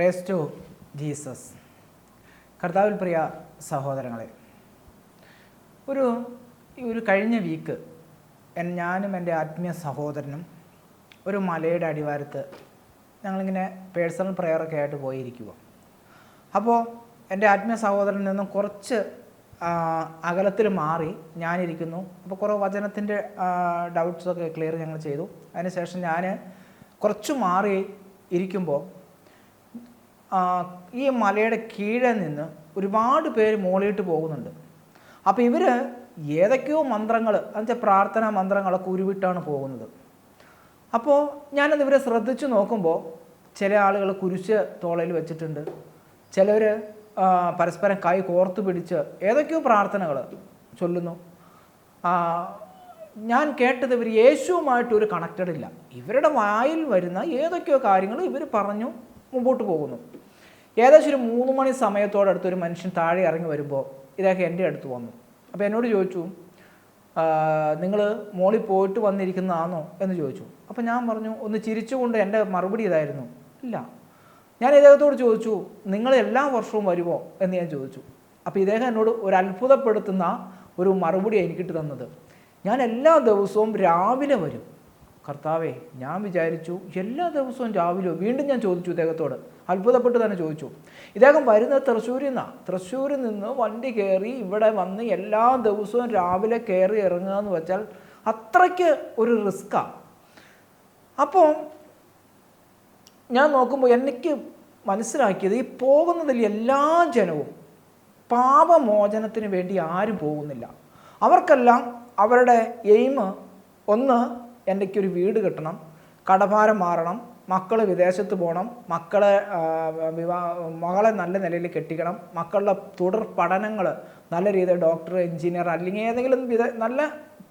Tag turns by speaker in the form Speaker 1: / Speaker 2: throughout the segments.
Speaker 1: Praise to Jesus. കർത്താവിൽ പ്രിയ സഹോദരങ്ങളെ, ഒരു കഴിഞ്ഞ വീക്ക് ഞാനും എൻ്റെ ആത്മീയ സഹോദരനും ഒരു മലയുടെ അടിവാരത്ത് ഞങ്ങളിങ്ങനെ പേഴ്സണൽ പ്രെയറൊക്കെ ആയിട്ട് പോയിരിക്കുക. അപ്പോൾ എൻ്റെ ആത്മീയ സഹോദരനിൽ നിന്നും കുറച്ച് അകലത്തിൽ മാറി ഞാനിരിക്കുന്നു. അപ്പോൾ കുറേ വചനത്തിൻ്റെ ഡൗട്ട്സൊക്കെ ക്ലിയർ ഞങ്ങൾ ചെയ്തു. അതിനുശേഷം ഞാൻ കുറച്ച് മാറി ഇരിക്കുമ്പോൾ ഈ മലയുടെ കീഴെ നിന്ന് ഒരുപാട് പേര് മുകളിലോട്ട് പോകുന്നുണ്ട്. അപ്പോൾ ഇവർ ഏതൊക്കെയോ മന്ത്രങ്ങൾ, എന്നുവെച്ചാൽ പ്രാർത്ഥനാ മന്ത്രങ്ങളൊക്കെ ഉരുവിട്ടാണ് പോകുന്നത്. അപ്പോൾ ഞാനത് ഇവരെ ശ്രദ്ധിച്ച് നോക്കുമ്പോൾ ചില ആളുകൾ കുരിശ് തോളയിൽ വെച്ചിട്ടുണ്ട്, ചിലവർ പരസ്പരം കൈ കോർത്ത് പിടിച്ച് ഏതൊക്കെയോ പ്രാർത്ഥനകൾ ചൊല്ലുന്നു. ഞാൻ കേട്ടത് ഇവർ യേശുവുമായിട്ടൊരു കണക്റ്റഡ് ഇല്ല. ഇവരുടെ വായിൽ വരുന്ന ഏതൊക്കെയോ കാര്യങ്ങൾ ഇവർ പറഞ്ഞു മുമ്പോട്ട് പോകുന്നു. ഏകദേശം ഒരു 3 മണി സമയത്തോടടുത്തൊരു മനുഷ്യൻ താഴെ ഇറങ്ങി വരുമ്പോൾ ഇതൊക്കെ എൻ്റെ അടുത്ത് വന്നു. അപ്പോൾ എന്നോട് ചോദിച്ചു, നിങ്ങൾ മോളിൽ പോയിട്ട് വന്നിരിക്കുന്നതാണോ എന്ന് ചോദിച്ചു. അപ്പോൾ ഞാൻ പറഞ്ഞു, ഒന്ന് ചിരിച്ചുകൊണ്ട് എൻ്റെ മറുപടി ഇതായിരുന്നു, ഇല്ല. ഞാൻ ഇദ്ദേഹത്തോട് ചോദിച്ചു, നിങ്ങൾ എല്ലാ വർഷവും വരുമോ എന്ന് ഞാൻ ചോദിച്ചു. അപ്പോൾ ഇദ്ദേഹം എന്നോട് ഒരു അത്ഭുതപ്പെടുത്തുന്ന ഒരു മറുപടി എനിക്കിട്ട് തന്നത്, ഞാൻ എല്ലാ ദിവസവും രാവിലെ വരും. കർത്താവേ, ഞാൻ വിചാരിച്ചു എല്ലാ ദിവസവും രാവിലെ. വീണ്ടും ഞാൻ ചോദിച്ചു ഇദ്ദേഹത്തോട്, അത്ഭുതപ്പെട്ട് തന്നെ ചോദിച്ചു. ഇദ്ദേഹം വരുന്നത് തൃശ്ശൂരിൽ നിന്ന് വണ്ടി കയറി ഇവിടെ വന്ന് എല്ലാ ദിവസവും രാവിലെ കയറി ഇറങ്ങുക എന്ന് വെച്ചാൽ അത്രയ്ക്ക് ഒരു റിസ്ക്കാണ്. അപ്പോൾ ഞാൻ നോക്കുമ്പോൾ എനിക്ക് മനസ്സിലാക്കിയത്, ഈ പോകുന്നതിൽ എല്ലാ ജനവും പാപമോചനത്തിന് വേണ്ടി ആരും പോകുന്നില്ല. അവർക്കെല്ലാം അവരുടെ എയിം ഒന്ന്, എനിക്കൊരു വീട് കിട്ടണം, കടഭാരം മാറണം, മക്കൾ വിദേശത്ത് പോകണം, മകളെ നല്ല നിലയിൽ കെട്ടിക്കണം, മക്കളുടെ തുടർ പഠനങ്ങൾ നല്ല രീതിയിൽ ഡോക്ടർ, എൻജിനീയർ അല്ലെങ്കിൽ ഏതെങ്കിലും നല്ല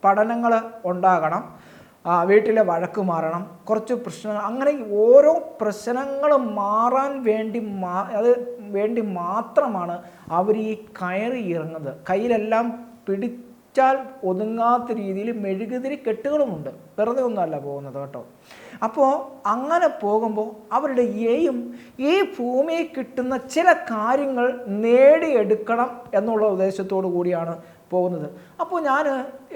Speaker 1: പഠനങ്ങൾ ഉണ്ടാകണം, വീട്ടിലെ വഴക്ക് മാറണം, കുറച്ച് പ്രശ്നങ്ങൾ, അങ്ങനെ ഓരോ പ്രശ്നങ്ങൾ മാറാൻ വേണ്ടി മാത്രമാണ് അവർ ഈ കയറി ഇറങ്ങുന്നത്. കയ്യിലെല്ലാം പിടിച്ചാൽ ഒതുങ്ങാത്ത രീതിയിൽ മെഴുകുതിരി കെട്ടുകളുമുണ്ട്, വെറുതെ ഒന്നുമല്ല പോകുന്നത് കേട്ടോ. അപ്പോൾ അങ്ങനെ പോകുമ്പോൾ അവരുടെ ഈ ഭൂമിയിൽ കിട്ടുന്ന ചില കാര്യങ്ങൾ നേടിയെടുക്കണം എന്നുള്ള ഉദ്ദേശത്തോടു കൂടിയാണ് പോകുന്നത്. അപ്പോൾ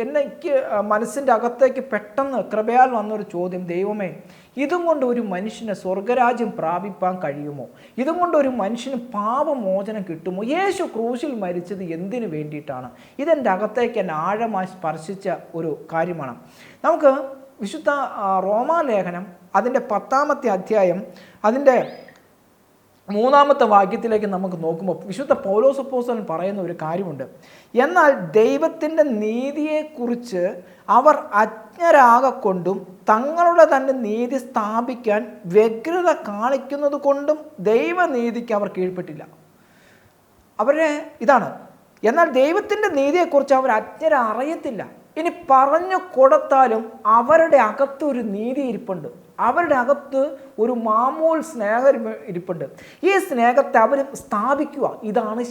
Speaker 1: എനിക്ക് മനസ്സിൻ്റെ അകത്തേക്ക് പെട്ടെന്ന് കൃപയാൽ വന്നൊരു ചോദ്യം, ദൈവമേ, ഇതും കൊണ്ട് ഒരു മനുഷ്യന് സ്വർഗരാജ്യം പ്രാപിപ്പാൻ കഴിയുമോ? ഇതും കൊണ്ട് ഒരു മനുഷ്യന് പാപമോചനം കിട്ടുമോ? യേശു ക്രൂശിൽ മരിച്ചത് എന്തിനു വേണ്ടിയിട്ടാണ്? ഇതെൻ്റെ അകത്തേക്ക് എന്നെ ആഴമായി സ്പർശിച്ച ഒരു കാര്യമാണ്. നമുക്ക് വിശുദ്ധ റോമാലേഖനം അതിൻ്റെ 10-ാമത്തെ അധ്യായം അതിൻ്റെ 3-ാമത്തെ വാക്യത്തിലേക്ക് നമുക്ക് നോക്കുമ്പോൾ വിശുദ്ധ പൗലോസ് അപ്പോസ്തലൻ പറയുന്ന ഒരു കാര്യമുണ്ട്. എന്നാൽ ദൈവത്തിൻ്റെ നീതിയെക്കുറിച്ച് അവർ അജ്ഞരാകൊണ്ടും തങ്ങളുടെ തന്നെ നീതി സ്ഥാപിക്കാൻ വ്യഗ്രത കാണിക്കുന്നത് കൊണ്ടും ദൈവനീതിക്ക് അവർ കീഴ്പ്പെട്ടില്ല. അവരുടെ ഇതാണ്. എന്നാൽ ദൈവത്തിൻ്റെ നീതിയെക്കുറിച്ച് അവർ അറിയത്തില്ല. ഇനി പറഞ്ഞു കൊടുത്താലും അവരുടെ അകത്ത് ഒരു നീതി ഇരിപ്പുണ്ട്, അവരുടെ അകത്ത് ഒരു മാമൂൽ സ്നേഹം ഇരിപ്പുണ്ട്. ഈ സ്നേഹത്തെ അവർ സ്ഥാപിക്കുക, ഇതാണ്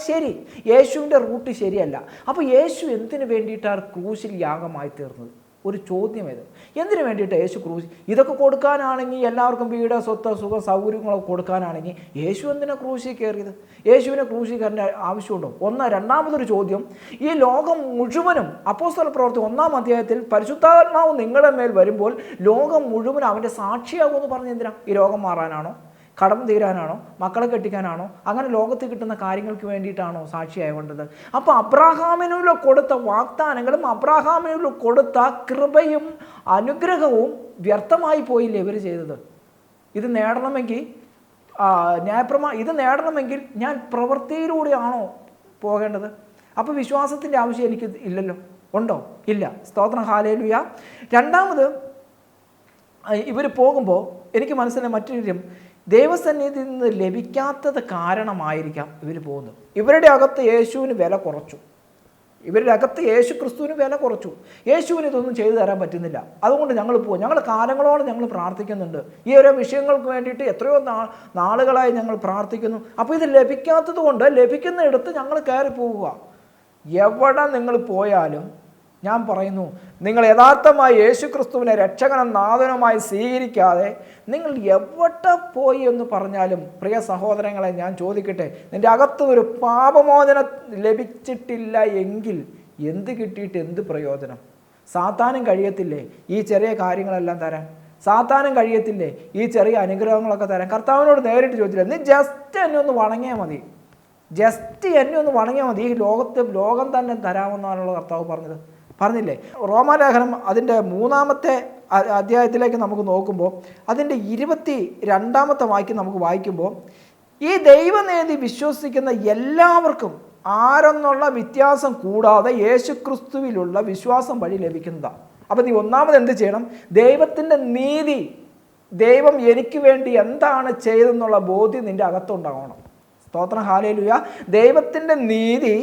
Speaker 1: ശരി. യേശുവിൻ്റെ റൂട്ട് ശരിയല്ല. അപ്പോൾ യേശു എന്തിനു വേണ്ടിയിട്ടാണ് ക്രൂശിൽ യാഗമായി തീർന്നത്? ഒരു ചോദ്യം ഇത്. എന്തിനു വേണ്ടിയിട്ട് യേശു ക്രൂശ്? ഇതൊക്കെ കൊടുക്കാനാണെങ്കിൽ, എല്ലാവർക്കും വീട്, സ്വത്ത്, സുഖം, സൗകര്യങ്ങളൊക്കെ കൊടുക്കാനാണെങ്കിൽ യേശു എന്തിനാണ് ക്രൂശിൽ കയറിയത്? യേശുവിനെ ക്രൂശിൽ കയറേണ്ട ആവശ്യമുണ്ടോ? രണ്ടാമതൊരു ചോദ്യം, ഈ ലോകം മുഴുവനും അപ്പോസ്തല പ്രവൃത്തി 1-ാം അധ്യായത്തിൽ പരിശുദ്ധാത്മാവ് നിങ്ങളുടെ മേൽ വരുമ്പോൾ ലോകം മുഴുവനും അവൻ്റെ സാക്ഷിയാകുമെന്ന് പറഞ്ഞ് എന്തിനാ? ഈ രോഗം മാറാനാണോ? കടം തീരാനാണോ? മക്കളെ കെട്ടിക്കാനാണോ? അങ്ങനെ ലോകത്ത് കിട്ടുന്ന കാര്യങ്ങൾക്ക് വേണ്ടിയിട്ടാണോ സാക്ഷിയാവേണ്ടത്? അപ്പോൾ അബ്രാഹാമിനുള്ള കൊടുത്ത വാഗ്ദാനങ്ങളും അബ്രാഹാമിനുള്ള കൊടുത്ത കൃപയും അനുഗ്രഹവും വ്യർത്ഥമായി പോയില്ലേ ഇവർ ചെയ്തത്? ഇത് നേടണമെങ്കിൽ ഇത് നേടണമെങ്കിൽ ഞാൻ പ്രവൃത്തിയിലൂടെയാണോ പോകേണ്ടത്? അപ്പോൾ വിശ്വാസത്തിൻ്റെ ആവശ്യം എനിക്ക് ഇല്ലല്ലോ. ഉണ്ടോ? ഇല്ല. സ്തോത്രം, ഹല്ലേലൂയ. രണ്ടാമത് ഇവർ പോകുമ്പോൾ എനിക്ക് മനസ്സിലായ മറ്റൊരു കാര്യം, ദൈവസന്നിധിയിൽ നിന്ന് ലഭിക്കാത്തത് കാരണമായിരിക്കാം ഇവർ പോകുന്നത്. ഇവരുടെ അകത്ത് യേശുവിന് വില കുറച്ചു, ഇവരുടെ അകത്ത് യേശു ക്രിസ്തുവിന് വില കുറച്ചു. യേശുവിന് ഇതൊന്നും ചെയ്തു തരാൻ പറ്റുന്നില്ല, അതുകൊണ്ട് ഞങ്ങൾ പോകും. ഞങ്ങൾ കാലങ്ങളോളം ഞങ്ങൾ പ്രാർത്ഥിക്കുന്നുണ്ട്, ഈ ഓരോ വിഷയങ്ങൾക്ക് വേണ്ടിയിട്ട് എത്രയോ നാളുകളായി ഞങ്ങൾ പ്രാർത്ഥിക്കുന്നു. അപ്പോൾ ഇത് ലഭിക്കാത്തത് കൊണ്ട് ലഭിക്കുന്നിടത്ത് ഞങ്ങൾ കയറി പോവുക. എവിടെ നിങ്ങൾ പോയാലും ഞാൻ പറയുന്നു, നിങ്ങൾ യഥാർത്ഥമായി യേശു ക്രിസ്തുവിനെ രക്ഷകനും നാഥനുമായി സ്വീകരിക്കാതെ നിങ്ങൾ എവിടെ പോയി എന്ന് പറഞ്ഞാലും, പ്രിയ സഹോദരങ്ങളെ ഞാൻ ചോദിക്കട്ടെ, നിൻ്റെ അകത്ത് ഒരു പാപമോചനം ലഭിച്ചിട്ടില്ല എങ്കിൽ എന്ത് കിട്ടിയിട്ട് എന്ത് പ്രയോജനം? സാത്താനും കഴിയത്തില്ലേ ഈ ചെറിയ കാര്യങ്ങളെല്ലാം തരാൻ? സാത്താനും കഴിയത്തില്ലേ ഈ ചെറിയ അനുഗ്രഹങ്ങളൊക്കെ തരാൻ? കർത്താവിനോട് നേരിട്ട് ചോദിച്ചില്ല, നീ ജസ്റ്റ് എന്നെ ഒന്ന് വണങ്ങിയാൽ മതി, ജസ്റ്റ് എന്നെ ഒന്ന് വണങ്ങിയാൽ മതി, ഈ ലോകം തന്നെ തരാമെന്നാണല്ലോ കർത്താവ് പറഞ്ഞില്ലേ? റോമാലേഖനം അതിൻ്റെ 3-ാമത്തെ അധ്യായത്തിലേക്ക് നമുക്ക് നോക്കുമ്പോൾ അതിൻ്റെ 22-ാമത്തെ വാക്യം നമുക്ക് വായിക്കുമ്പോൾ, ഈ ദൈവനീതി വിശ്വസിക്കുന്ന എല്ലാവർക്കും ആരെന്നുള്ള വ്യത്യാസം കൂടാതെ യേശുക്രിസ്തുവിലുള്ള വിശ്വാസം വഴി ലഭിക്കുന്നതാണ്. അപ്പം നീ ഒന്നാമത് എന്ത് ചെയ്യണം? ദൈവത്തിൻ്റെ നീതി, ദൈവം എനിക്ക് വേണ്ടി എന്താണ് ചെയ്തെന്നുള്ള ബോധ്യം നിൻ്റെ അകത്തുണ്ടാവണം. സ്തോത്രം, ഹല്ലേലൂയ. ദൈവത്തിൻ്റെ നീതി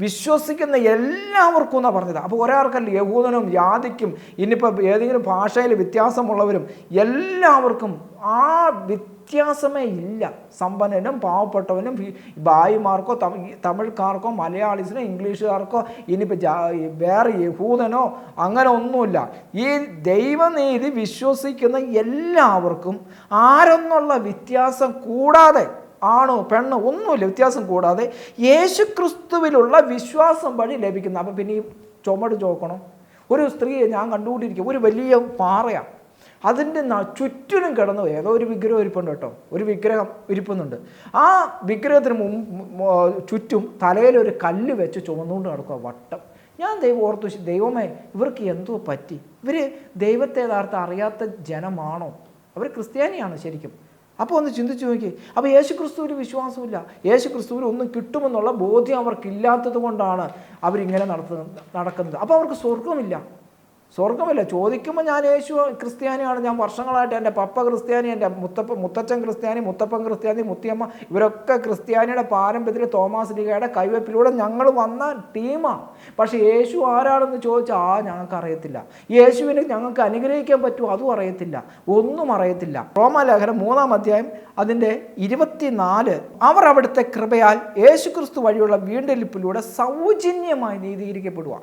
Speaker 1: വിശ്വസിക്കുന്ന എല്ലാവർക്കും എന്നാണ് പറഞ്ഞത്. അപ്പോൾ ഒരാൾക്കല്ല, യഹൂദനും യാതിക്കും ഇനിയിപ്പോൾ ഏതെങ്കിലും ഭാഷയിൽ വ്യത്യാസമുള്ളവരും എല്ലാവർക്കും ആ വ്യത്യാസമേ ഇല്ല. സമ്പന്നനും പാവപ്പെട്ടവനും, ഭായിമാർക്കോ തമിഴ്ക്കാർക്കോ മലയാളീസിനോ ഇംഗ്ലീഷുകാർക്കോ ഇനിയിപ്പോൾ വേറെ യഹൂദനോ അങ്ങനെ ഒന്നുമില്ല. ഈ ദൈവനീതി വിശ്വസിക്കുന്ന എല്ലാവർക്കും ആരെന്നുള്ള വ്യത്യാസം കൂടാതെ, ആണോ പെണ്ണോ ഒന്നുമില്ല, വ്യത്യാസം കൂടാതെ യേശുക്രിസ്തുവിലുള്ള വിശ്വാസം വഴി ലഭിക്കുന്ന. അപ്പം പിന്നെ ഈ ചുമട് ചോക്കണം. ഒരു സ്ത്രീയെ ഞാൻ കണ്ടുകൊണ്ടിരിക്കും, ഒരു വലിയ പാറയാണ്, അതിൻ്റെ ചുറ്റിനും കിടന്നു ഏതോ ഒരു വിഗ്രഹം ഇരിപ്പുണ്ട് കേട്ടോ, ഒരു വിഗ്രഹം ഇരിപ്പുന്നുണ്ട്. ആ വിഗ്രഹത്തിന് ചുറ്റും തലയിലൊരു കല്ല് വെച്ച് ചുമന്നുകൊണ്ട് നടക്കുക വട്ടം. ഞാൻ ഓർത്തു, ദൈവമേ ഇവർക്ക് എന്തോ പറ്റി? ഇവർ ദൈവത്തെ യഥാർത്ഥം അറിയാത്ത ജനമാണോ? അവർ ക്രിസ്ത്യാനിയാണ് ശരിക്കും. അപ്പോൾ ഒന്ന് ചിന്തിച്ച് നോക്കി. അപ്പോൾ യേശുക്രിസ്തുവിന് വിശ്വാസമില്ല, യേശുക്രിസ്തുവിന് ഒന്നും കിട്ടുമെന്നുള്ള ബോധ്യം അവർക്കില്ലാത്തത് കൊണ്ടാണ് അവരിങ്ങനെ നടക്കുന്നത്. അപ്പോൾ അവർക്ക് സ്വർഗമില്ല. ചോദിക്കുമ്പോൾ ഞാൻ യേശു ക്രിസ്ത്യാനിയാണ്, ഞാൻ വർഷങ്ങളായിട്ട് എൻ്റെ പപ്പ ക്രിസ്ത്യാനി, എൻ്റെ മുത്തച്ഛൻ ക്രിസ്ത്യാനി, മുത്തപ്പൻ ക്രിസ്ത്യാനി, മുത്തിയമ്മ ഇവരൊക്കെ ക്രിസ്ത്യാനിയുടെ പാരമ്പര്യത്തിൽ തോമാസ് ലീഗയുടെ കൈവെപ്പിലൂടെ ഞങ്ങൾ വന്ന ടീമാണ്. പക്ഷേ യേശു ആരാണെന്ന് ചോദിച്ചാൽ ഞങ്ങൾക്ക് അറിയത്തില്ല. യേശുവിനെ ഞങ്ങൾക്ക് അനുഗ്രഹിക്കാൻ പറ്റുമോ? അതും അറിയത്തില്ല, ഒന്നും അറിയത്തില്ല. റോമാലേഖനം 3-ാം അധ്യായം അതിൻ്റെ 24, അവർ അവിടുത്തെ കൃപയാൽ യേശുക്രിസ്തു വഴിയുള്ള വീണ്ടെടുപ്പിലൂടെ സൗജന്യമായി നീതീകരിക്കപ്പെടുക.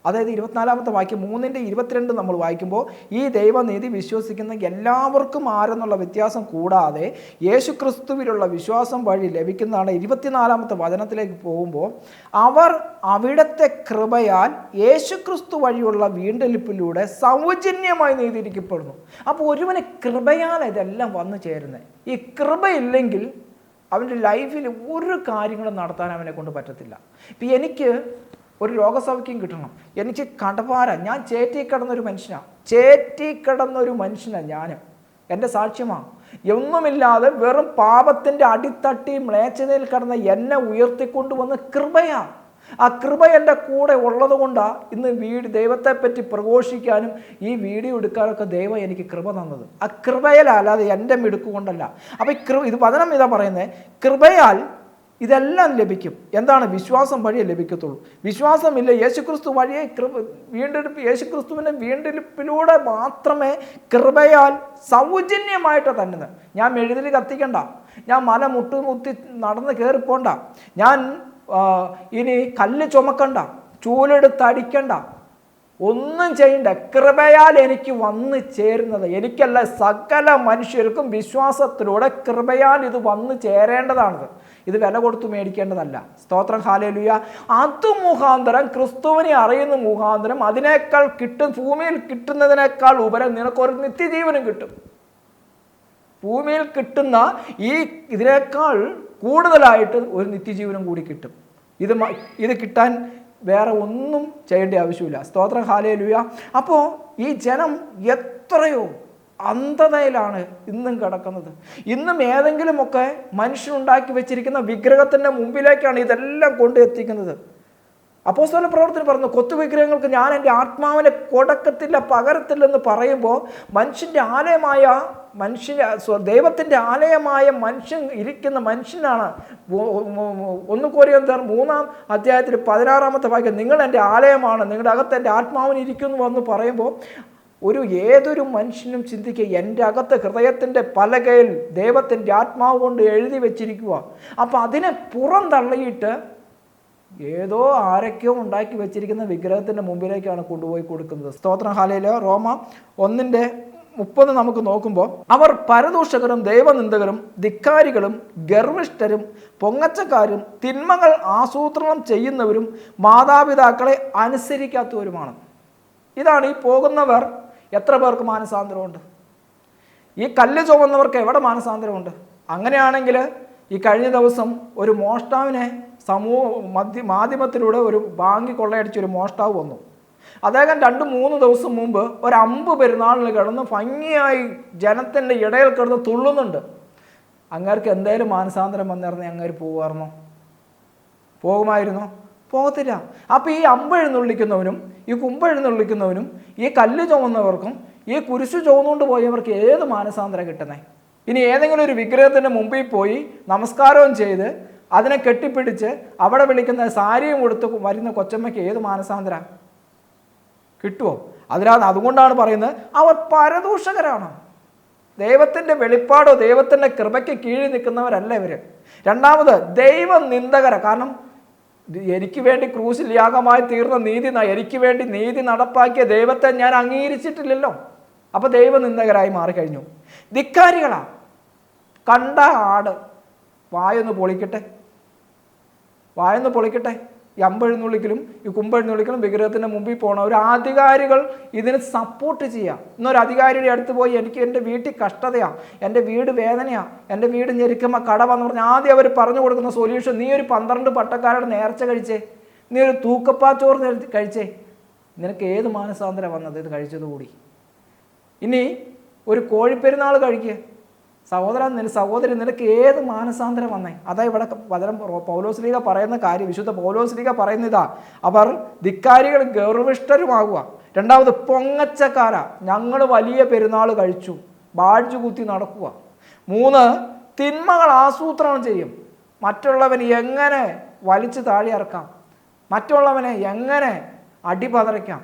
Speaker 1: അതായത് 24-ാമത്തെ വാക്യം 3:22 നമ്മൾ വായിക്കുമ്പോൾ, ഈ ദൈവനീതി വിശ്വസിക്കുന്ന എല്ലാവർക്കും ആരെന്നുള്ള വ്യത്യാസം കൂടാതെ യേശുക്രിസ്തുവിലുള്ള വിശ്വാസം വഴി ലഭിക്കുന്നതാണ്. 24-ാമത്തെ വചനത്തിലേക്ക് പോകുമ്പോൾ, അവർ അവിടുത്തെ കൃപയാൽ യേശുക്രിസ്തു വഴിയുള്ള വീണ്ടെടുപ്പിലൂടെ സൗജന്യമായി നീതിയിരിക്കപ്പെടുന്നു. അപ്പോൾ ഒരുവന് കൃപയാൽ ഇതെല്ലാം വന്നു ചേരുന്നത്. ഈ കൃപയില്ലെങ്കിൽ അവൻ്റെ ലൈഫിൽ ഒരു കാര്യങ്ങളും നടത്താൻ അവനെ കൊണ്ട് പറ്റത്തില്ല. ഇപ്പം എനിക്ക് ഒരു രോഗസൗഖ്യം കിട്ടണം, എനിക്ക് കടഭാര, ഞാൻ ചേറ്റിക്കിടന്നൊരു മനുഷ്യനാണ് ഞാൻ. എൻ്റെ സാക്ഷ്യമാണ്. ഒന്നുമില്ലാതെ വെറും പാപത്തിൻ്റെ അടിത്തട്ടി മ്ലേച്ഛതയിൽ കിടന്ന എന്നെ ഉയർത്തിക്കൊണ്ടുവന്ന് കൃപയാണ്. ആ കൃപ എൻ്റെ കൂടെ ഉള്ളത് കൊണ്ടാണ് ഇന്ന് ദൈവത്തെപ്പറ്റി പ്രഘോഷിക്കാനും ഈ വീഡിയോ എടുക്കാനൊക്കെ ദൈവം എനിക്ക് കൃപ തന്നത്. ആ കൃപയാലല്ലാതെ എൻ്റെ മിടുക്കുകൊണ്ടല്ല. അപ്പോൾ ഇത് വചനം ഇതാ പറയുന്നത്, കൃപയാൽ ഇതെല്ലാം ലഭിക്കും. എന്താണ്? വിശ്വാസം വഴിയേ ലഭിക്കത്തുള്ളൂ. വിശ്വാസമില്ല, യേശുക്രിസ്തു വഴിയെ യേശുക്രിസ്തുവിൻ്റെ വീണ്ടെടുപ്പിലൂടെ മാത്രമേ കൃപയാൽ സൗജന്യമായിട്ട് തന്നത്. ഞാൻ മെഴുതിൽ കത്തിക്കണ്ട, ഞാൻ മല മുട്ടി നടന്ന് കയറിപ്പോണ്ട, ഞാൻ ഇനി കല്ല് ചുമക്കണ്ട, ചൂലെടുത്തടിക്കണ്ട, ഒന്നും ചെയ്യണ്ട. കൃപയാൽ എനിക്ക് വന്നു ചേരുന്നത്, എനിക്കല്ല സകല മനുഷ്യർക്കും വിശ്വാസത്തിലൂടെ കൃപയാൽ ഇത് വന്നു ചേരേണ്ടതാണത്. ഇത് വില കൊടുത്ത് മേടിക്കേണ്ടതല്ല. സ്തോത്രം, ഹല്ലേലൂയ. അത് മുഖാന്തരം, ക്രിസ്തുവിനെ അറിയുന്ന മുഖാന്തരം അതിനേക്കാൾ ഭൂമിയിൽ കിട്ടുന്നതിനേക്കാൾ ഉപരം നിനക്കൊരു നിത്യജീവനും കിട്ടും. ഭൂമിയിൽ കിട്ടുന്ന ഇതിനേക്കാൾ കൂടുതലായിട്ട് ഒരു നിത്യജീവനം കൂടി കിട്ടും. ഇത് കിട്ടാൻ വേറെ ഒന്നും ചെയ്യേണ്ട ആവശ്യമില്ല. സ്തോത്രം, ഹല്ലേലൂയ. അപ്പോൾ ഈ ജനം എത്രയോ അന്ധതയിലാണ് ഇന്നും കിടക്കുന്നത്. ഇന്നും ഏതെങ്കിലുമൊക്കെ മനുഷ്യനുണ്ടാക്കി വെച്ചിരിക്കുന്ന വിഗ്രഹത്തിൻ്റെ മുമ്പിലേക്കാണ് ഇതെല്ലാം കൊണ്ടെത്തിക്കുന്നത്. അപ്പോസ്തല പ്രവർത്തനം പറഞ്ഞു, കൊത്തുവിഗ്രഹങ്ങൾക്ക് ഞാൻ എൻ്റെ ആത്മാവിനെ കൊടുക്കത്തില്ല, പകരത്തില്ലെന്ന് പറയുമ്പോൾ ദൈവത്തിൻ്റെ ആലയമായ മനുഷ്യൻ ഇരിക്കുന്ന മനുഷ്യനാണ്. 1 കൊരിന്ത്യർ 3-ാം അധ്യായത്തിൽ 16-ാമത്തെ വാക്യം, നിങ്ങൾ എൻ്റെ ആലയമാണ്, നിങ്ങളുടെ അകത്ത് എൻ്റെ ആത്മാവിന് ഇരിക്കുന്നു എന്ന് പറയുമ്പോൾ ഏതൊരു മനുഷ്യനും ചിന്തിക്കുക, എൻ്റെ അകത്ത് ഹൃദയത്തിൻ്റെ പലകയിൽ ദൈവത്തിൻ്റെ ആത്മാവ് കൊണ്ട് എഴുതി വെച്ചിരിക്കുക. അപ്പം അതിനെ പുറന്തള്ളിയിട്ട് ഏതോ ആരൊക്കെയോ ഉണ്ടാക്കി വെച്ചിരിക്കുന്ന വിഗ്രഹത്തിൻ്റെ മുമ്പിലേക്കാണ് കൊണ്ടുപോയി കൊടുക്കുന്നത്. സ്തോത്രം. ഹല്ലേലൂയ. റോമ 1:30 നമുക്ക് നോക്കുമ്പോൾ, അവർ പരദൂഷകരും ദൈവനിന്ദകരും ധിക്കാരികളും ഗർവിഷ്ഠരും പൊങ്ങച്ചക്കാരും തിന്മകൾ ആസൂത്രണം ചെയ്യുന്നവരും മാതാപിതാക്കളെ അനുസരിക്കാത്തവരുമാണ്. ഇതാണ് ഈ പോകുന്നവർ. എത്ര പേർക്ക് മാനസാന്തരമുണ്ട്? ഈ കല്ല് ചുമന്നവർക്ക് എവിടെ മാനസാന്തരമുണ്ട്? അങ്ങനെയാണെങ്കിൽ ഈ കഴിഞ്ഞ ദിവസം ഒരു മോഷ്ടാവിനെ മാധ്യമത്തിലൂടെ ഒരു ബാങ്ക് കൊള്ളയടിച്ചൊരു മോഷ്ടാവ് വന്നു. അദ്ദേഹം 2-3 ദിവസം മുമ്പ് ഒരു അമ്പ് പെരുന്നാളിന് കിടന്ന് ഭംഗിയായി ജനത്തിൻ്റെ ഇടയിൽ കിടന്ന് തുള്ളുന്നുണ്ട്. അങ്ങേർക്ക് എന്തേലും മാനസാന്തരം വന്നിരുന്നേ അങ്ങേര് പോകുമായിരുന്നോ? പോകുമായിരുന്നോ? പോകത്തില്ല. അപ്പോൾ ഈ അമ്പെഴുന്നള്ളിക്കുന്നവനും ഈ കുമ്പെഴുന്നള്ളിക്കുന്നവനും ഈ കല്ല് ചുമന്നവർക്കും ഈ കുരിശു ചുമന്നുകൊണ്ട് പോയവർക്ക് ഏത് മാനസാന്തരം കിട്ടുന്നേ? ഇനി ഏതെങ്കിലും ഒരു വിഗ്രഹത്തിൻ്റെ മുമ്പിൽ പോയി നമസ്കാരവും ചെയ്ത് അതിനെ കെട്ടിപ്പിടിച്ച് അവിടെ വിളിക്കുന്ന സാരിയും കൊടുത്ത് വരുന്ന കൊച്ചമ്മയ്ക്ക് ഏത് മാനസാന്തര കിട്ടുമോ? അതുകൊണ്ടാണ് പറയുന്നത് അവർ പരദൂഷകരാണ്. ദൈവത്തിൻ്റെ വെളിപ്പാടോ ദൈവത്തിൻ്റെ കൃപയ്ക്ക് കീഴിൽ നിൽക്കുന്നവരല്ല ഇവർ. രണ്ടാമത് ദൈവനിന്ദകര. കാരണം എനിക്ക് വേണ്ടി ക്രൂശിൽ യാഗമായി തീർന്ന എനിക്ക് വേണ്ടി നീതി നടപ്പാക്കിയ ദൈവത്തെ ഞാൻ അംഗീകരിച്ചിട്ടില്ലല്ലോ. അപ്പോൾ ദൈവനിന്ദകരായി മാറിക്കഴിഞ്ഞു. ധിക്കാരികളാ. കണ്ട ആട് വായൊന്ന് പൊളിക്കട്ടെ. ഈ അമ്പെഴുന്നള്ളിക്കലും ഈ കുമ്പെഴുന്നള്ളിക്കലും വിഗ്രഹത്തിൻ്റെ മുമ്പിൽ പോകണം. ഒരു അധികാരികൾ ഇതിന് സപ്പോർട്ട് ചെയ്യുക. ഇന്നൊരു അധികാരിയുടെ അടുത്ത് പോയി എനിക്ക് എൻ്റെ വീട്ടിൽ കഷ്ടതയാണ്, എൻ്റെ വീട് വേദനയാണ്, എൻ്റെ വീട് ഞെരുക്കുമ്പോൾ കടവാന്ന് പറഞ്ഞാൽ ആദ്യം അവർ പറഞ്ഞു കൊടുക്കുന്ന സൊല്യൂഷൻ, നീ ഒരു 12 പട്ടക്കാരുടെ നേർച്ച കഴിച്ചേ, നീ ഒരു തൂക്കപ്പാച്ചോറ് കഴിച്ചേ, നിനക്ക് ഏത് മാനസാന്തരം വന്നത് ഇത് കഴിച്ചതുകൂടി? ഇനി ഒരു കോഴിപ്പെരുന്നാൾ കഴിക്കുക സഹോദരി, നിനക്ക് ഏത് മാനസാന്തരം വന്നേ? അതാ ഇവിടെ വചനം പൗലോസ്ലീഹ പറയുന്ന കാര്യം. വിശുദ്ധ പൗലോസ്ലീഹ പറയുന്ന ഇതാ, അവർ ധിക്കാരികളും ഗർവിഷ്ഠരുമാകുക. രണ്ടാമത് പൊങ്ങച്ചക്കാരാ, ഞങ്ങൾ വലിയ പെരുന്നാൾ കഴിച്ചു, ബാഡ്ജ് കുത്തി നടക്കുക. 3 തിന്മകൾ ആസൂത്രണം ചെയ്യും. മറ്റുള്ളവന് എങ്ങനെ വലിച്ചു താഴെ ഇറക്കാം, മറ്റുള്ളവനെ എങ്ങനെ അടിപതറിക്കാം,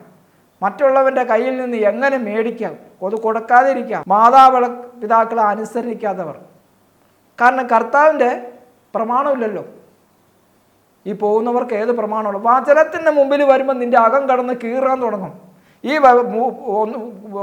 Speaker 1: മറ്റുള്ളവൻ്റെ കയ്യിൽ നിന്ന് എങ്ങനെ മേടിക്കാം, അത് കൊടുക്കാതിരിക്കാം. മാതാപിതാക്കളെ അനുസരിക്കാത്തവർ. കാരണം കർത്താവിൻ്റെ പ്രമാണമില്ലല്ലോ. ഈ പോകുന്നവർക്ക് ഏത് പ്രമാണമുള്ളൂ? വചനത്തിൻ്റെ മുമ്പിൽ വരുമ്പോൾ നിൻ്റെ അകം കടന്ന് കീറാൻ തുടങ്ങും. ഈ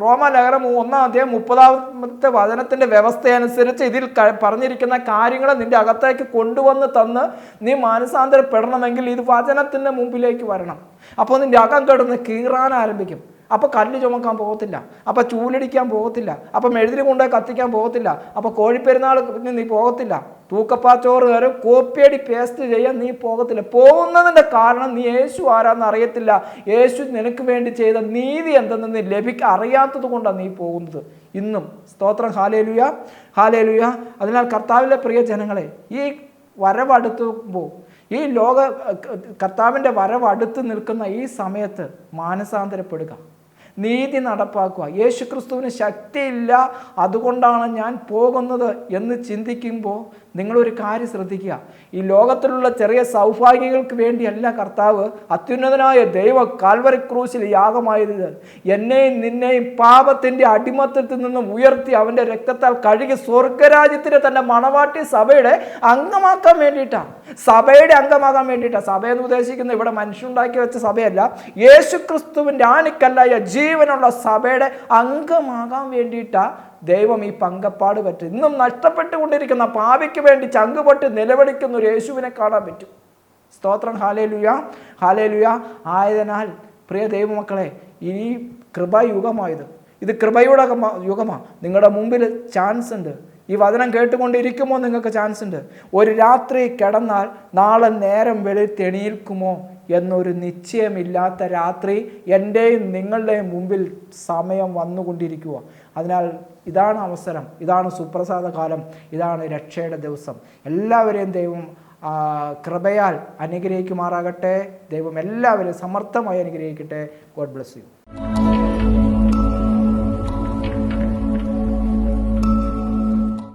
Speaker 1: റോമാലേഖനം 1:30 വചനത്തിൻ്റെ വ്യവസ്ഥയനുസരിച്ച് ഇതിൽ പറഞ്ഞിരിക്കുന്ന കാര്യങ്ങൾ നിൻ്റെ അകത്തേക്ക് കൊണ്ടുവന്ന് തന്ന് നീ മാനസാന്തരപ്പെടണമെങ്കിൽ ഇത് വചനത്തിൻ്റെ മുമ്പിലേക്ക് വരണം. അപ്പോൾ നിൻ്റെ അകം കിടന്ന് കീറാൻ ആരംഭിക്കും. അപ്പോൾ കല്ല് ചുമക്കാൻ പോകത്തില്ല, അപ്പോൾ ചൂലടിക്കാൻ പോകത്തില്ല, അപ്പോൾ മെഴുതിരി കൊണ്ടുപോയി കത്തിക്കാൻ പോകത്തില്ല, അപ്പോൾ കോഴിപ്പെരുന്നാൾ നീ പോകത്തില്ല, തൂക്കപ്പാച്ചോറ് കയറും കോപ്പിയടി പേസ്റ്റ് ചെയ്യാൻ നീ പോകത്തില്ല. പോകുന്നതിൻ്റെ കാരണം നീ യേശു ആരാന്ന് അറിയത്തില്ല. യേശു നിനക്ക് വേണ്ടി ചെയ്ത നീതി എന്തെന്ന് നീ അറിയാത്തത് കൊണ്ടാണ് നീ പോകുന്നത് ഇന്നും. സ്തോത്രം. Hallelujah, hallelujah. അതിനാൽ കർത്താവിലെ പ്രിയ ജനങ്ങളെ, ഈ വരവടുത്തുമ്പോൾ, ഈ കർത്താവിൻ്റെ വരവടുത്ത് നിൽക്കുന്ന ഈ സമയത്ത് മാനസാന്തരപ്പെടുക, നീതി നടപ്പാക്കുക. യേശുക്രിസ്തുവിന് ശക്തിയില്ല, അതുകൊണ്ടാണ് ഞാൻ പോകുന്നത് എന്ന് ചിന്തിക്കുമ്പോൾ നിങ്ങളൊരു കാര്യം ശ്രദ്ധിക്കുക. ഈ ലോകത്തിലുള്ള ചെറിയ സൗഭാഗ്യങ്ങൾക്ക് വേണ്ടിയല്ല കർത്താവ്, അത്യുന്നതനായ ദൈവ കാൽവരി ക്രൂശിൽ യാഗമായത് എന്നെയും നിന്നെയും പാപത്തിൻ്റെ അടിമത്തത്തിൽ നിന്നും ഉയർത്തി അവൻ്റെ രക്തത്താൽ കഴുകി സ്വർഗരാജ്യത്തിന് തൻ്റെ മണവാട്ടി സഭയുടെ അംഗമാക്കാൻ വേണ്ടിയിട്ടാണ്. സഭയുടെ അംഗമാകാൻ വേണ്ടിയിട്ടാണ്. സഭയെന്ന് ഉദ്ദേശിക്കുന്ന ഇവിടെ മനുഷ്യനുണ്ടാക്കി വെച്ച സഭയല്ല, യേശുക്രിസ്തുവിൻ്റെ ആണിക്കല്ലായ ജീവനുള്ള സഭയുടെ അംഗമാകാൻ വേണ്ടിയിട്ടാണ് ദൈവം ഈ പങ്കപ്പാട് പറ്റും. ഇന്നും നഷ്ടപ്പെട്ടുകൊണ്ടിരിക്കുന്ന പാപിക്ക് വേണ്ടി ചങ്കുപൊട്ടി നിലവിളിക്കുന്ന ഒരു യേശുവിനെ കാണാൻ പറ്റും. സ്തോത്രം. Hallelujah, hallelujah. ആയതിനാൽ പ്രിയ ദൈവമക്കളെ, ഈ കൃപയുഗമായത്, ഇത് കൃപയുടെ യുഗമാണ്. നിങ്ങളുടെ മുമ്പിൽ ചാൻസ് ഉണ്ട്. ഈ വചനം കേട്ടുകൊണ്ടിരിക്കുമോ നിങ്ങൾക്ക് ചാൻസ് ഉണ്ട്. ഒരു രാത്രി കിടന്നാൽ നാളെ നേരം വെളുത്തെണീൽക്കുമോ എന്നൊരു നിശ്ചയമില്ലാത്ത രാത്രി എൻ്റെയും നിങ്ങളുടെയും മുമ്പിൽ സമയം വന്നുകൊണ്ടിരിക്കുക. അതിനാൽ ഇതാണ് അവസരം, ഇതാണ് സുപ്രസാദ കാലം, ഇതാണ് രക്ഷയുടെ ദിവസം. എല്ലാവരെയും ദൈവം കൃപയാൽ അനുഗ്രഹിക്കുമാറാകട്ടെ. ദൈവം എല്ലാവരെയും സമർത്ഥമായി അനുഗ്രഹിക്കട്ടെ. God bless you.